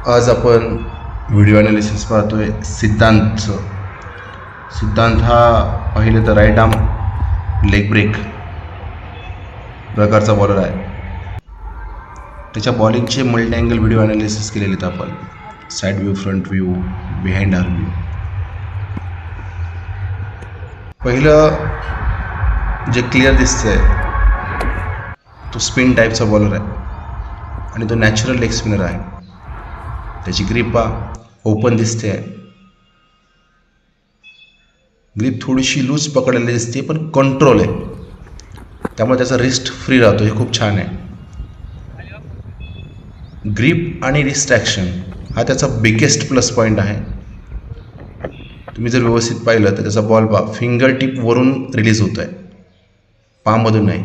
आज आपण video analysis पाहतोय सिद्धांतचं. सिद्धांत हा पहिले तर राईट आर्म लेग ब्रेक प्रकारचा बॉलर आहे. त्याच्या बॉलिंगचे मल्टी अँगल व्हिडिओ ॲनालिसिस केलेले आहेत आपण. Side view, front view, behind arm view. पहिलं जे क्लिअर दिसतंय तो स्पिन टाईपचा बॉलर आहे आणि तो नॅचरल लेग स्पिनर आहे. त्याची ग्रीप ओपन दिसते आहे. ग्रीप थोडीशी लूज पकडलेली दिसते पण कंट्रोल आहे, त्यामुळे त्याचा रिस्ट फ्री राहतो. हे खूप छान आहे. ग्रीप आणि रिस्ट ॲक्शन हा त्याचा बिगेस्ट प्लस पॉईंट आहे. तुम्ही जर व्यवस्थित पाहिलं तर त्याचा बॉल फिंगर टिपवरून रिलीज होतो आहे, पाममधून नाही.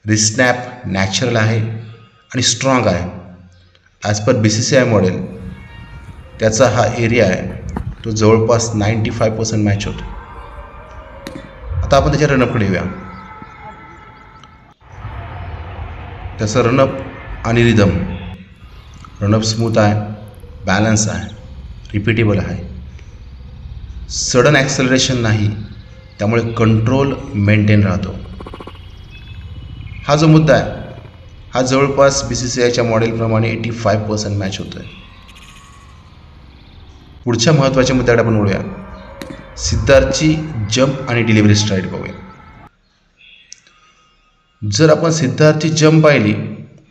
रिस्ट स्नॅप नॅचरल आहे आणि स्ट्रॉंग आहे. ॲज पर BCCI मॉडेल त्याचा हा एरिया आहे तो जवळपास 95% मॅच होतो. आता आपण त्याच्या रनअपकडे येऊया. त्याचा रनअप आणि रिदम. रनअप स्मूथ आहे, बॅलन्स आहे, रिपीटेबल आहे. सडन ॲक्सेलरेशन नाही, त्यामुळे कंट्रोल मेंटेन राहतो. हा जो मुद्दा आहे हा जवळपास BCCIच्या मॉडेलप्रमाणे 85% मॅच होतो आहे. पुढच्या महत्त्वाच्या मुद्द्याकडे आपण वळूया. सिद्धार्थची जंप आणि डिलिव्हरी स्ट्राईड पाहूया. जर आपण सिद्धार्थची जंप पाहिली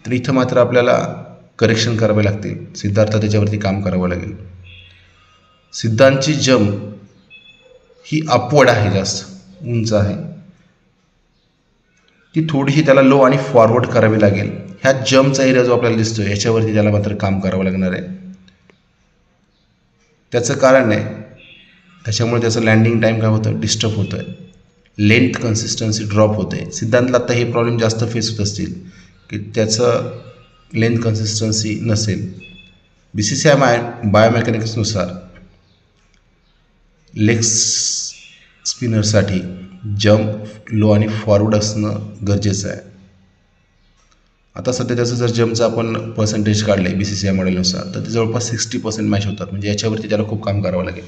तर इथं मात्र आपल्याला करेक्शन करावे लागतील. सिद्धार्थ त्याच्यावरती काम करावं लागेल. सिद्धांतची जंप ही अपवर्ड आहे, जास्त उंच आहे. ती थोडीशी त्याला लो आणि फॉरवर्ड करावी लागेल. ह्या जंपचा एरिया जो आपल्याला दिसतो याच्यावरती त्याला मात्र काम करावं लागणार आहे. त्याचं कारण आहे त्याच्यामुळे त्याचं लँडिंग टाईम काय होतं, डिस्टर्ब होतं आहे. लेंथ कन्सिस्टन्सी ड्रॉप होते. सिद्धांतला आता हे प्रॉब्लेम जास्त फेस होत असतील की त्याचं लेंथ कन्सिस्टन्सी नसेल. BCCI बायोमेकॅनिक्सनुसार लेग स्पिनरसाठी जंप लो आणि फॉरवर्ड असणं गरजेचं आहे. आता सध्या त्याचं जर जंपचं आपण पर्सेंटेज काढले BCCI मॉडेलनुसार तर ते जवळपास 60% मॅच होतात. म्हणजे याच्यावरती त्याला खूप काम करावं लागेल.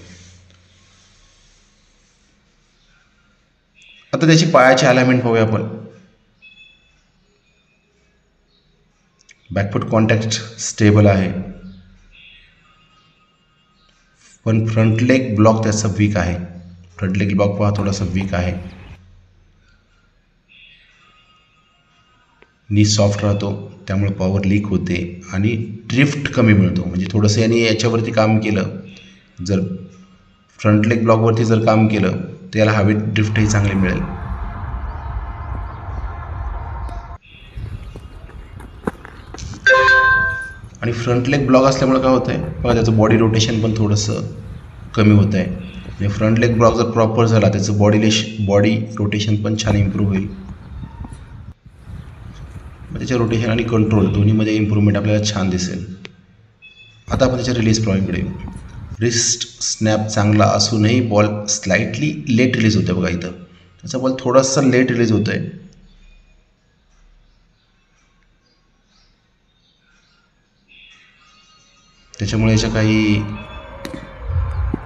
आता त्याची पायाची अलाइनमेंट पाहूया आपण. बॅकफूट कॉन्टॅक्ट स्टेबल आहे, पण फ्रंट लेग ब्लॉक त्याचा वीक आहे. फ्रंट लेग ब्लॉक पहा थोडासा वीक आहे. नी सॉफ्ट राहतो, त्यामुळे पॉवर लीक होते आणि ड्रिफ्ट कमी मिळतो. म्हणजे थोडंसं यांनी याच्यावरती काम केलं, जर फ्रंट लेग ब्लॉकवरती जर काम केलं तर याला हवेत ड्रिफ्टही चांगली मिळेल. आणि फ्रंट लेग ब्लॉक असल्यामुळे काय होतं आहे बघा, त्याचं बॉडी रोटेशन पण थोडंसं कमी होतं आहे. म्हणजे फ्रंट लेग ब्लॉक जर प्रॉपर झाला त्याचं बॉडी रोटेशन पण छान इम्प्रूव्ह होईल. मग त्याच्या रोटेशन आणि कंट्रोल दोन्हीमध्ये इम्प्रूव्हमेंट आपल्याला छान दिसेल. आता आपण त्याच्या रिलीज प्रॉब्लेमकडे येऊ. रिस्ट स्नॅप चांगला असूनही बॉल स्लाइटली लेट रिलीज होते. बघा इथं त्याचा बॉल थोडासा लेट रिलीज होतो आहे. त्याच्यामुळे याच्या काही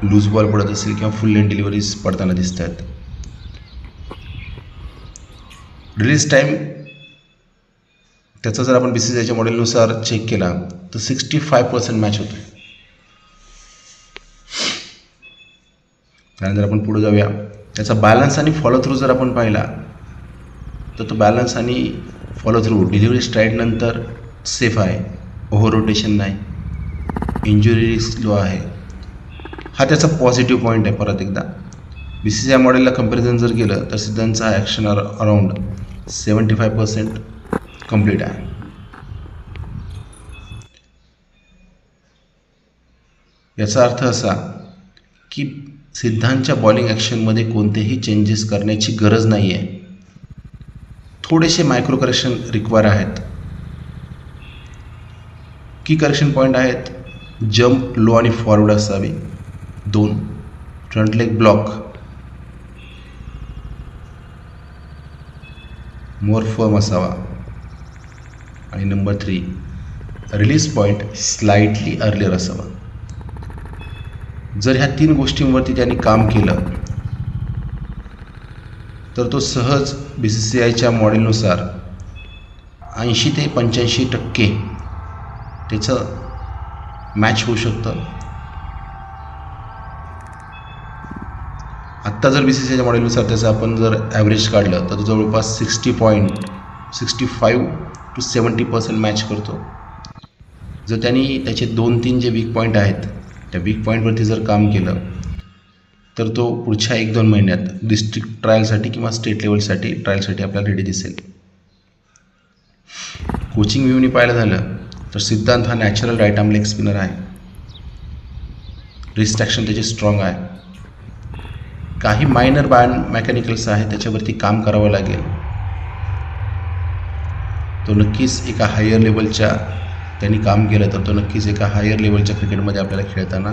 लूज बॉल पडत असेल किंवा फुल लेंथ डिलिव्हरीज पडताना दिसत आहेत. रिलीज टाईम त्याचा जर आपण BCCIच्या मॉडेलनुसार चेक केला तर 65% मॅच होतो. त्यानंतर आपण पुढे जाऊया. त्याचा बॅलन्स आणि फॉलो थ्रू जर आपण पाहिला तर तो बॅलन्स आणि फॉलो थ्रू डिलिव्हरी स्ट्राईड नंतर सेफ आहे. ओव्हर रोटेशन नाही, इंजुरी रिस्क लो आहे. हा त्याचा पॉझिटिव्ह पॉईंट आहे. परत एकदा BCCI मॉडेलला कंपॅरिझन जर केलं तर सिद्धांतचा ॲक्शन अराउंड 75% कंप्लीट आहे. याचा अर्थ असा की सिद्धांतच्या बॉलिंग ॲक्शनमध्ये कोणतेही चेंजेस करण्याची गरज नाही आहे. थोडेसे मायक्रो करेक्शन रिक्वायर आहेत. की करेक्शन पॉईंट आहेत: जंप लो आणि फॉरवर्ड असावी. 2, फ्रंट लेग ब्लॉक मोर फर्म असावा. आणि number 3, release point slightly earlier असावा. जर ह्या 3 गोष्टींवरती त्यांनी काम केलं तर तो सहज BCCIच्या मॉडेलनुसार 80 ते 85% त्याचं मॅच होऊ शकतं. आत्ता जर BCCIच्या मॉडेलनुसार त्याचं आपण जर ॲव्हरेज काढलं तर तो जवळपास 65 to 70% मॅच करतो. जर त्यांनी त्याचे 2-3 जे वीक पॉईंट आहेत त्या वीक पॉईंटवरती जर काम केलं तर तो पुढच्या 1-2 महिन्यात डिस्ट्रिक्ट ट्रायलसाठी किंवा स्टेट लेवलसाठी ट्रायलसाठी आपल्याला रेडी दिसेल. कोचिंग व्ह्यूनी पाहायला झालं तर सिद्धांत हा natural right arm leg spinner आहे. रिस्ट ॲक्शन त्याची स्ट्रॉंग आहे. काही मायनर बायो मेकॅनिकल्स आहेत त्याच्यावरती काम करावं लागेल. तो नक्कीच एका हायर लेवलच्या त्यांनी काम केलं तर तो नक्कीच एका हायर लेवलच्या क्रिकेटमध्ये आपल्याला खेळताना